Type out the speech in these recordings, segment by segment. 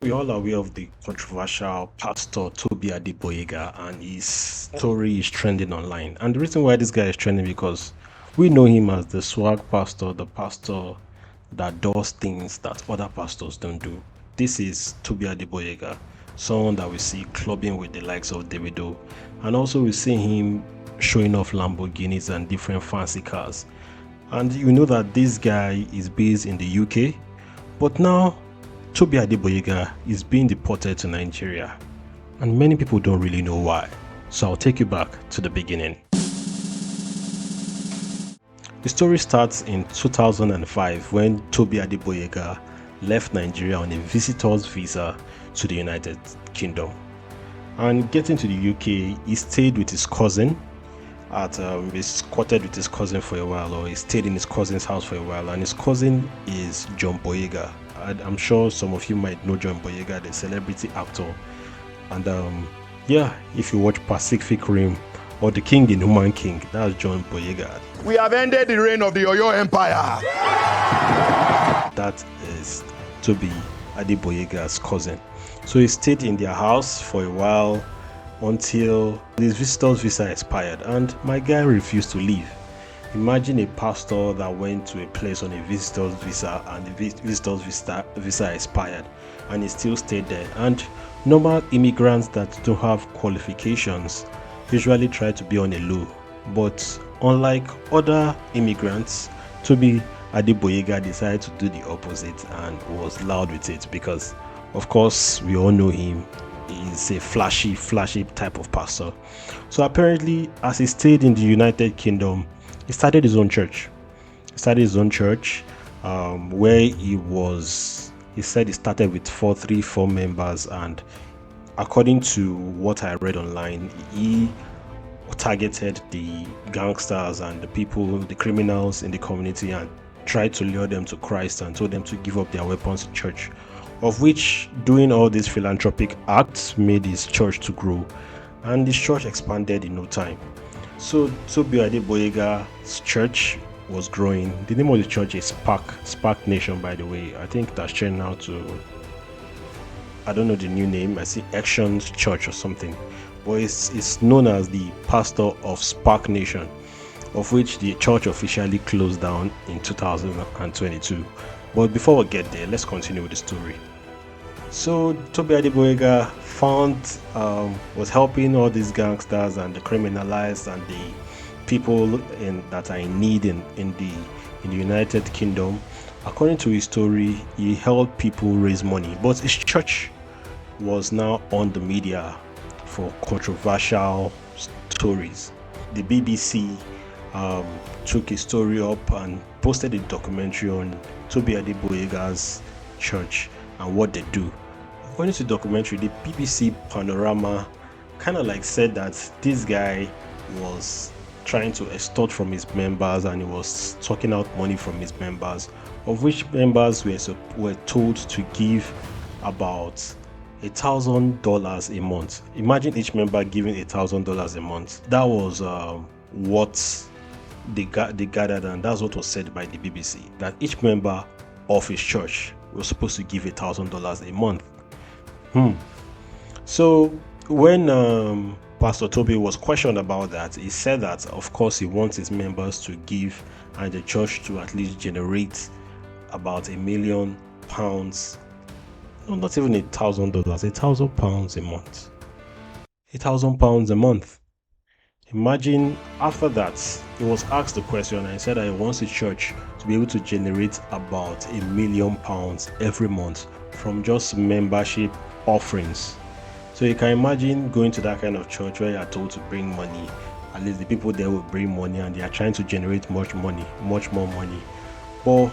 We all are aware of the controversial Pastor Tobi Adegboyega, and his story is trending online. And the reason why this guy is trending because we know him as the swag pastor, the pastor that does things that other pastors don't do. This is Tobi Adegboyega, someone that we see clubbing with the likes of Davido, and also we see him showing off Lamborghinis and different fancy cars. And you know that this guy is based in the UK, but now Tobi Adegboyega is being deported to Nigeria, and many people don't really know why. So I'll take you back to the beginning. The story starts in 2005 when Tobi Adegboyega left Nigeria on a visitor's visa to the United Kingdom. And getting to the UK, he stayed with his cousin he squatted with his cousin for a while, or he stayed in his cousin's house for a while, and his cousin is John Boyega. I'm sure some of you might know John Boyega, the celebrity actor. And if you watch Pacific Rim or The King, the Human King, that's John Boyega. We have ended the reign of the Oyo Empire. That is Tobi Adegboyega's cousin. So he stayed in their house for a while until his visitor's visa expired, and my guy refused to leave. Imagine a pastor that went to a place on a visitor's visa and the visitor's visa expired and he still stayed there. And normal immigrants that don't have qualifications usually try to be on a low, but unlike other immigrants, Tobi Adegboyega decided to do the opposite and was loud with it because, of course, we all know him. He's a flashy type of pastor. So apparently, as he stayed in the United Kingdom, he started his own church. Where he said he started with 4 members, and according to what I read online, he targeted the gangsters and the criminals in the community, and tried to lure them to Christ and told them to give up their weapons to church. Of which doing all these philanthropic acts made his church to grow, and his church expanded in no time. So Tobi Adegboyega's church was growing. The name of the church is SPAC Nation, by the way. I think that's changed now to, I don't know the new name. I see Actions Church or something, but it's known as the pastor of SPAC Nation, of which the church officially closed down in 2022. But before we get there, let's continue with the story. So Tobi Adegboyega was helping all these gangsters and the criminalized and the people that are in need in the United Kingdom. According to his story, he helped people raise money, but his church was now on the media for controversial stories. The BBC took his story up and posted a documentary on Tobi Adegboyega's church and what they do. According to the documentary, the BBC Panorama kind of like said that this guy was trying to extort from his members and he was talking out money from his members, of which members were told to give about $1,000 a month. Imagine each member giving $1,000 a month. That was what they gathered, and that's what was said by the BBC, that each member of his church was supposed to give $1,000 a month. So when Pastor Tobi was questioned about that, he said that of course he wants his members to give and the church to at least generate about £1 million. No, not even $1,000, £1,000 a month. £1,000 a month. Imagine after that, he was asked the question and he said that he wants his church to be able to generate about £1 million every month from just membership offerings. So you can imagine going to that kind of church where you are told to bring money. At least the people there will bring money and they are trying to generate much more money. But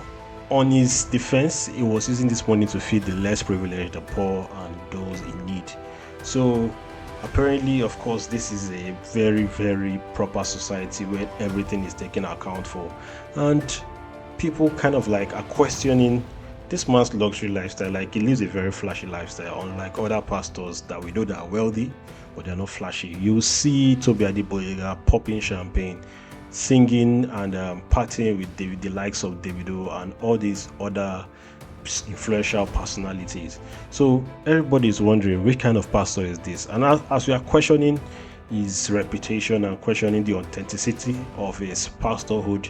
on his defense, he was using this money to feed the less privileged, the poor, and those in need. So apparently, of course, this is a very, very proper society where everything is taken account for, and people kind of like are questioning this man's luxury lifestyle. Like, he lives a very flashy lifestyle, unlike other pastors that we know that are wealthy but they're not flashy. You see Tobi Adegboyega popping champagne, singing and partying with the likes of Davido and all these other influential personalities. So everybody is wondering which kind of pastor is this, and as we are questioning his reputation and questioning the authenticity of his pastorhood,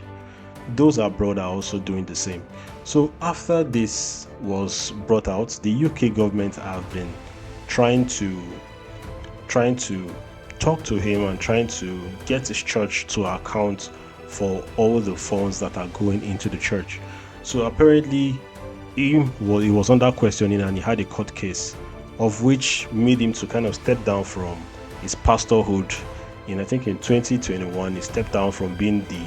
those abroad are also doing the same. So after this was brought out, the UK government have been trying to talk to him and trying to get his church to account for all the funds that are going into the church. So apparently he was under questioning and he had a court case, of which made him to kind of step down from his pastorhood. I think in 2021 he stepped down from being the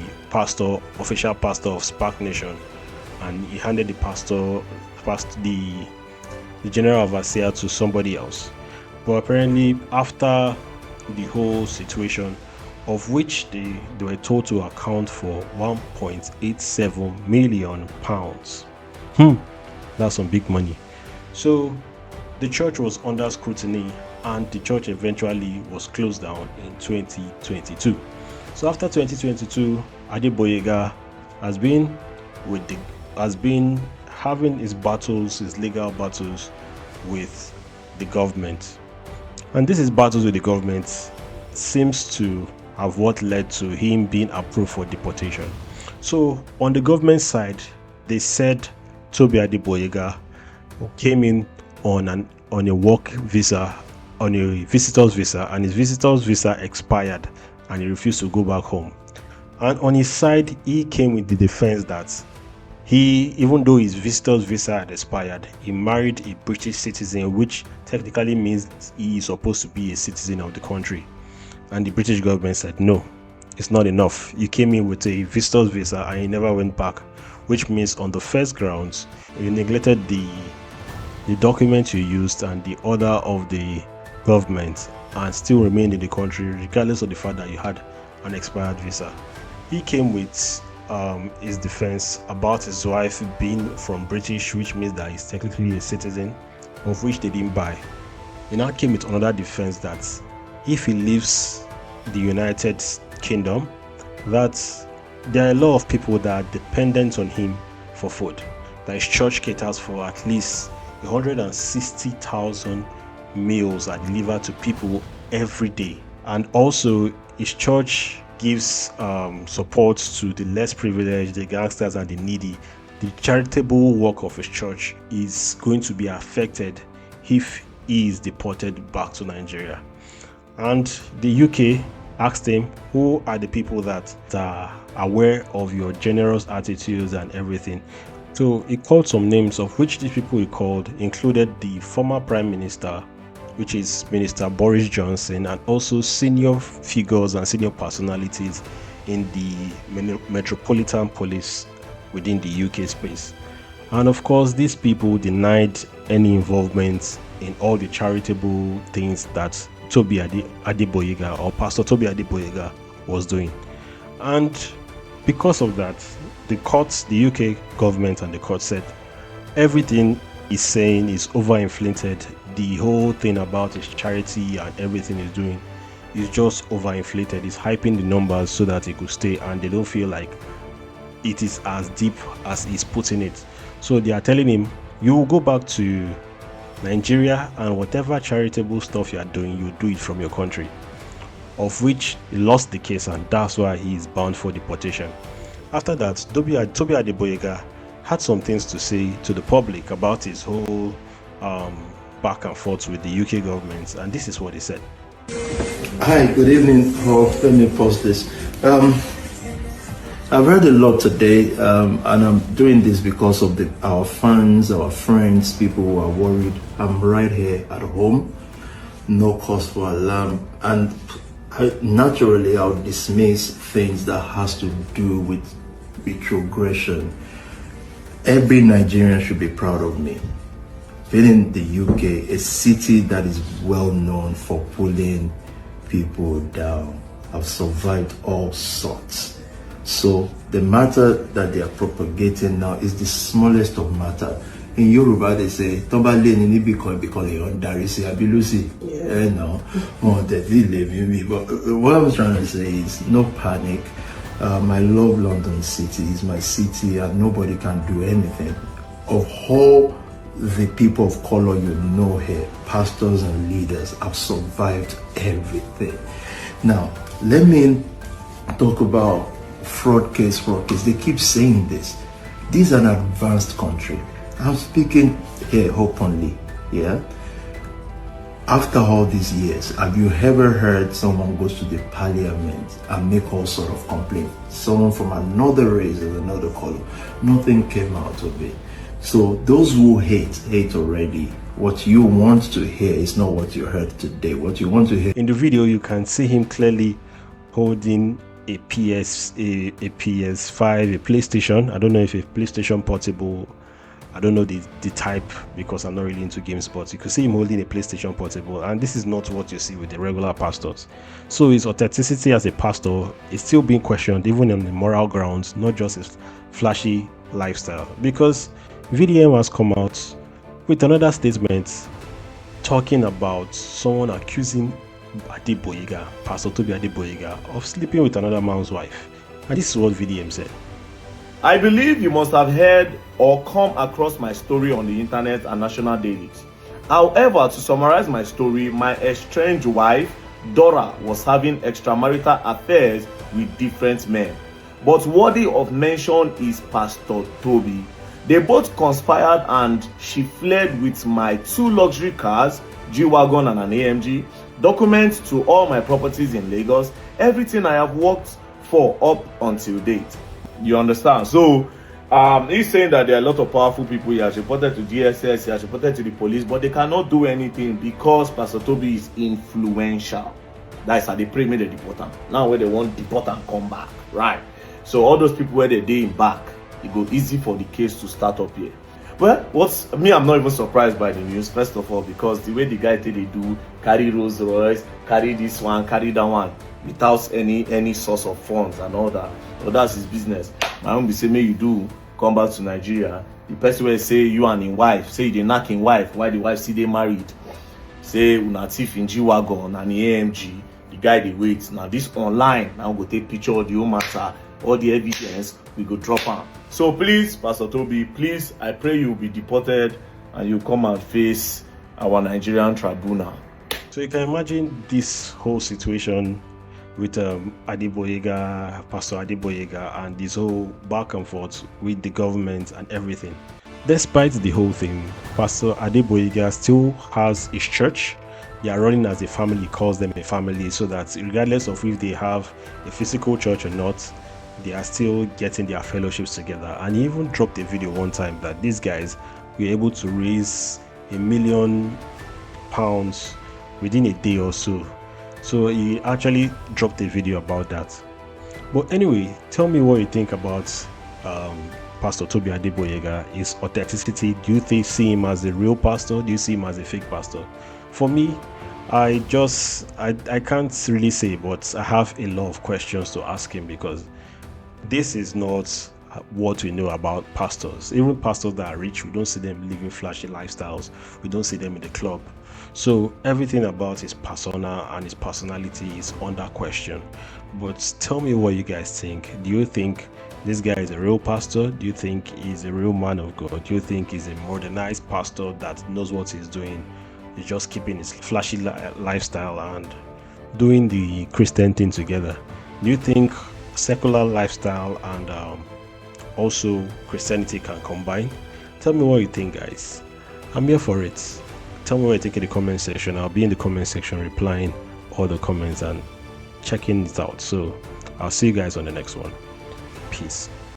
official pastor of SPAC Nation, and he handed the general overseer to somebody else. But apparently after the whole situation, of which they were told to account for 1.87 million pounds. That's some big money. So the church was under scrutiny, and the church eventually was closed down in 2022. So after 2022, Adegboyega has been having his legal battles with the government. And his battles with the government seems to have what led to him being approved for deportation. So on the government side, they said Tobi Adegboyega came in on a work visa, on a visitor's visa, and his visitor's visa expired and he refused to go back home. And on his side, he came with the defense that even though his visitor's visa had expired, he married a British citizen, which technically means he is supposed to be a citizen of the country. And the British government said, no, it's not enough. You came in with a visitor's visa and you never went back, which means on the first grounds, you neglected the document you used and the order of the government and still remained in the country, regardless of the fact that you had an expired visa. He came with his defense about his wife being from British, which means that he's technically a citizen, of which they didn't buy. He now came with another defense that if he leaves the United Kingdom, that there are a lot of people that are dependent on him for food, that his church caters for at least 160,000 meals are delivered to people every day. And also his church gives support to the less privileged, the gangsters and the needy. The charitable work of his church is going to be affected if he is deported back to Nigeria. And the UK asked him, who are the people that are aware of your generous attitudes and everything? So he called some names, of which these people he called included the former Prime Minister, which is Minister Boris Johnson, and also senior figures and senior personalities in the Metropolitan Police within the UK space. And of course, these people denied any involvement in all the charitable things that Tobi Adegboyega or Pastor Tobi Adegboyega was doing. And because of that, the UK government and the court said everything he's saying is overinflated. The whole thing about his charity and everything he's doing is just overinflated. He's hyping the numbers so that he could stay, and they don't feel like it is as deep as he's putting it. So they are telling him, you will go back to Nigeria and whatever charitable stuff you are doing, you do it from your country. Of which he lost the case, and that's why he is bound for deportation. After that, Tobi Adegboyega had some things to say to the public about his whole back and forth with the UK government, and this is what he said. Hi, good evening. Let me pause this. I've heard a lot today, and I'm doing this because of our fans, our friends, people who are worried. I'm right here at home, no cause for alarm, and naturally I'll dismiss things that has to do with retrogression. Every Nigerian should be proud of me. Being in the UK, a city that is well known for pulling people down. I've survived all sorts. So the matter that they are propagating now is the smallest of matter. In Yoruba they say, "Toba le ni because you dari si abilusi." No, they leave me. But what I'm trying to say is, no panic. I love London City. It's my city, and nobody can do anything. of all the people of color you know here, pastors and leaders, have survived everything. Now, let me talk about fraud case. They keep saying this. This is an advanced country. I'm speaking here openly, yeah? After all these years, have you ever heard someone goes to the parliament and make all sort of complaints? Someone from another race or another color, nothing came out of it. So those who hate already. What you want to hear is not what you heard today. What you want to hear. In the video, you can see him clearly holding a PS5, a PlayStation. I don't know if a PlayStation Portable. I don't know the type because I'm not really into games, but you can see him holding a PlayStation Portable, and this is not what you see with the regular pastors. So his authenticity as a pastor is still being questioned, even on the moral grounds, not just his flashy lifestyle. Because VDM has come out with another statement talking about someone accusing Adegboyega, Pastor Tobi Adegboyega, of sleeping with another man's wife. And this is what VDM said. I believe you must have heard or come across my story on the internet and national dailies. However, to summarize my story, my estranged wife, Dora, was having extramarital affairs with different men. But worthy of mention is Pastor Tobi. They both conspired and she fled with my 2 luxury cars, G-Wagon and an AMG, documents to all my properties in Lagos, everything I have worked for up until date. You understand? So he's saying that there are a lot of powerful people. He has reported to DSS, he has reported to the police, but they cannot do anything because Pastor Tobi is influential. That's how they pray me the deport him. Now where they want deport and come back, right? So all those people where they in back, it go easy for the case to start up here. Well, I'm not even surprised by the news, first of all, because the way the guy they do, carry Rolls Royce, carry this one, carry that one, without any source of funds and all that. So that's his business. My own be say, may you do come back to Nigeria. The person will say you and his wife, say you knock his wife, why the wife see they married. Say una thief in G-Wagon and the AMG, the guy they wait. Now this online, now go take picture of the whole matter, all the evidence, we go drop am. So please, Pastor Tobi, please, I pray you will be deported and you come and face our Nigerian tribunal. So you can imagine this whole situation with Adegboyega, Pastor Adegboyega, and this whole back and forth with the government and everything. Despite the whole thing, Pastor Adegboyega still has his church. They are running as a family, calls them a family, so that regardless of if they have a physical church or not, they are still getting their fellowships together. And he even dropped a video one time that these guys were able to raise £1 million within a day or so. So he actually dropped a video about that. But anyway, tell me what you think about Pastor Tobi Adegboyega, his authenticity. Do you see him as a real pastor? Do you see him as a fake pastor? For me, I can't really say, but I have a lot of questions to ask him, because this is not what we know about pastors. Even pastors that are rich, we don't see them living flashy lifestyles. We don't see them in the club. So everything about his persona and his personality is under question. But tell me what you guys think. Do you think this guy is a real pastor? Do you think he's a real man of God? Do you think he's a modernized pastor that knows what he's doing? He's just keeping his flashy lifestyle and doing the Christian thing together. Do you think secular lifestyle and also Christianity can combine? Tell me what you think, guys. I'm here for it. Tell me what you think in the comment section. I'll be in the comment section replying all the comments and checking it out. So I'll see you guys on the next one. Peace.